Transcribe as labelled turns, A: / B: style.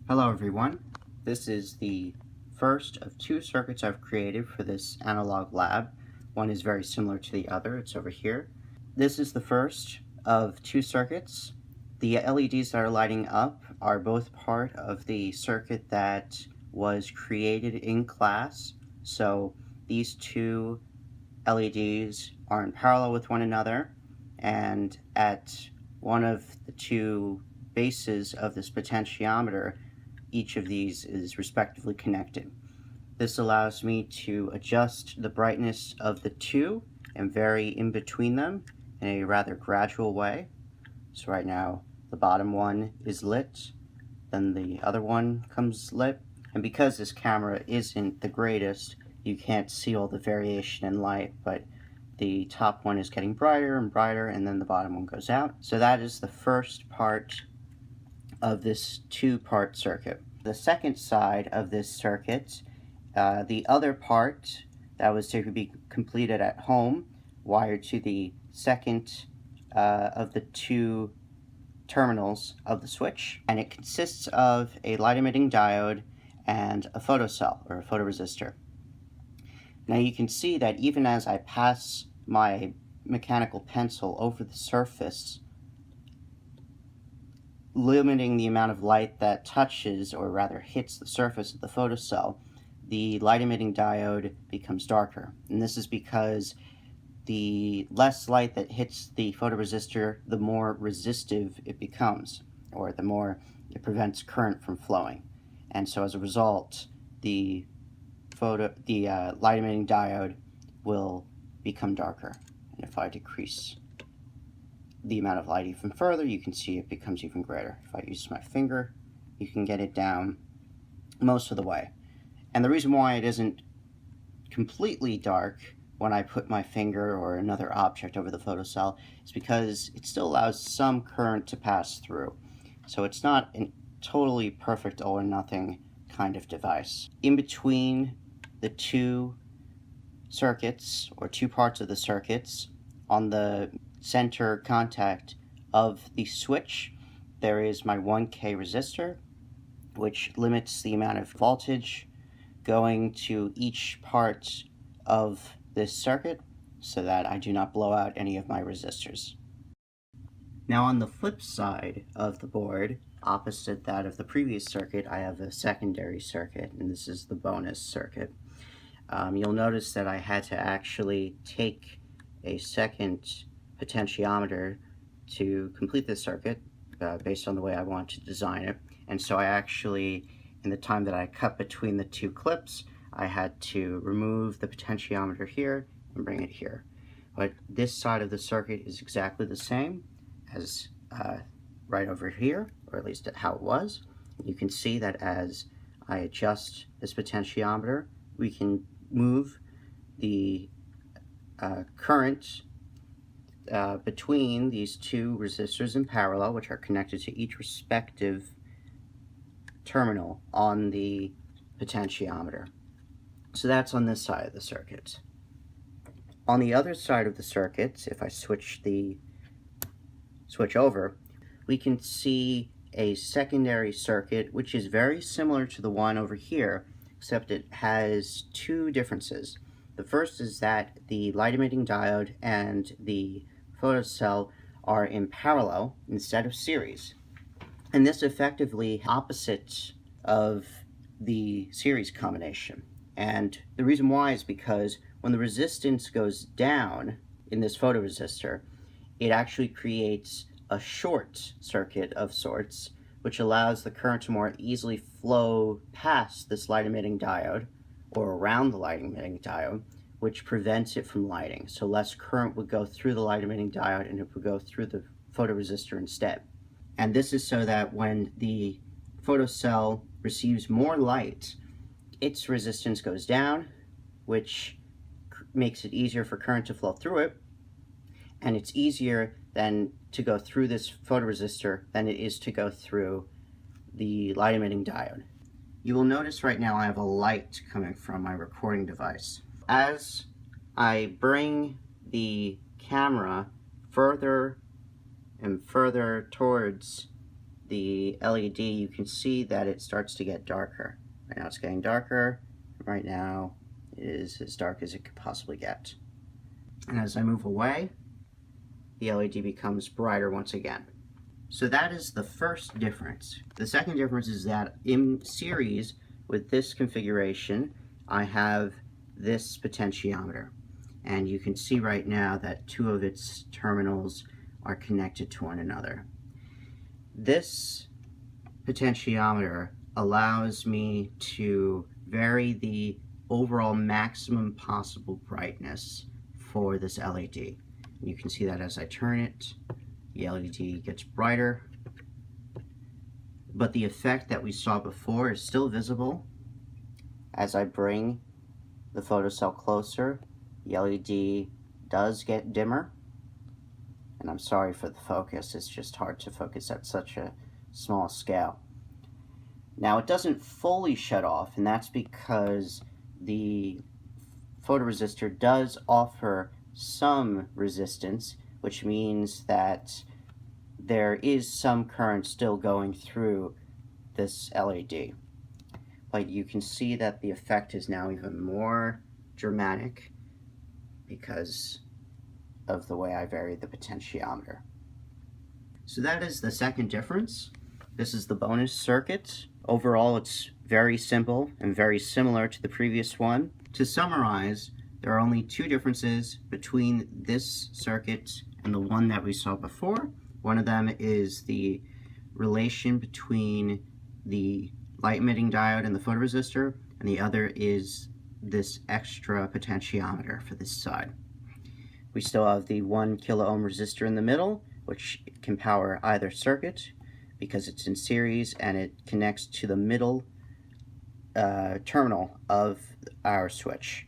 A: Hello everyone. This is the first of two circuits I've created for this analog lab. One is very similar to the other, it's over here. This is the first of two circuits. The LEDs that are lighting up are both part of the circuit that was created in class. So these two LEDs are in parallel with one another, and at one of the two bases of this potentiometer, each of these is respectively connected. This allows me to adjust the brightness of the two and vary in between them in a rather gradual way. So right now the bottom one is lit, then the other one comes lit, and because this camera isn't the greatest, you can't see all the variation in light, but the top one is getting brighter and brighter, and then the bottom one goes out. So that is the first part of this two-part circuit. The second side of this circuit, the other part that was to be completed at home, wired to the second of the two terminals of the switch, and it consists of a light-emitting diode and a photocell, or a photoresistor. Now you can see that even as I pass my mechanical pencil over the surface, limiting the amount of light that touches, or rather hits, the surface of the photocell, the light-emitting diode becomes darker. And this is because the less light that hits the photoresistor, the more resistive it becomes, or the more it prevents current from flowing. And so as a result, the light-emitting diode will become darker. And if I decrease the amount of light even further, you can see it becomes even greater. If I use my finger, you can get it down most of the way. And the reason why it isn't completely dark when I put my finger or another object over the photocell is because it still allows some current to pass through. So it's not a totally perfect all or nothing kind of device. In between the two circuits, or two parts of the circuits, on the center contact of the switch, there is my 1K resistor, which limits the amount of voltage going to each part of this circuit so that I do not blow out any of my resistors. Now on the flip side of the board, opposite that of the previous circuit, I have a secondary circuit, and this is the bonus circuit. You'll notice that I had to actually take a second potentiometer to complete this circuit based on the way I want to design it. And so I actually, in the time that I cut between the two clips, I had to remove the potentiometer here and bring it here. But this side of the circuit is exactly the same as right over here, or at least how it was. You can see that as I adjust this potentiometer, we can move the current between these two resistors in parallel, which are connected to each respective terminal on the potentiometer. So that's on this side of the circuit. On the other side of the circuit, if I switch over, we can see a secondary circuit which is very similar to the one over here, except it has two differences. The first is that the light-emitting diode and the photocell are in parallel instead of series. And this effectively opposite of the series combination. And the reason why is because when the resistance goes down in this photoresistor, it actually creates a short circuit of sorts, which allows the current to more easily flow past this light-emitting diode, or around the light-emitting diode, which prevents it from lighting. So less current would go through the light-emitting diode, and it would go through the photoresistor instead. And this is so that when the photocell receives more light, its resistance goes down, which makes it easier for current to flow through it, and it's easier than to go through this photoresistor than it is to go through the light-emitting diode. You will notice right now I have a light coming from my recording device. As I bring the camera further and further towards the LED, you can see that it starts to get darker. Right now it's getting darker. Right now it is as dark as it could possibly get. And as I move away, the LED becomes brighter once again. So that is the first difference. The second difference is that in series with this configuration, I have this potentiometer. And you can see right now that two of its terminals are connected to one another. This potentiometer allows me to vary the overall maximum possible brightness for this LED. You can see that as I turn it, the LED gets brighter, but the effect that we saw before is still visible. As I bring the photocell closer, the LED does get dimmer, and I'm sorry for the focus, it's just hard to focus at such a small scale. Now it doesn't fully shut off, and that's because the photoresistor does offer some resistance, which means that there is some current still going through this LED. But you can see that the effect is now even more dramatic because of the way I vary the potentiometer. So that is the second difference. This is the bonus circuit. Overall, it's very simple and very similar to the previous one. To summarize, there are only two differences between this circuit and the one that we saw before. One of them is the relation between the light emitting diode and the photoresistor, and the other is this extra potentiometer for this side. We still have the 1 kilo ohm resistor in the middle, which can power either circuit because it's in series and it connects to the middle terminal of our switch.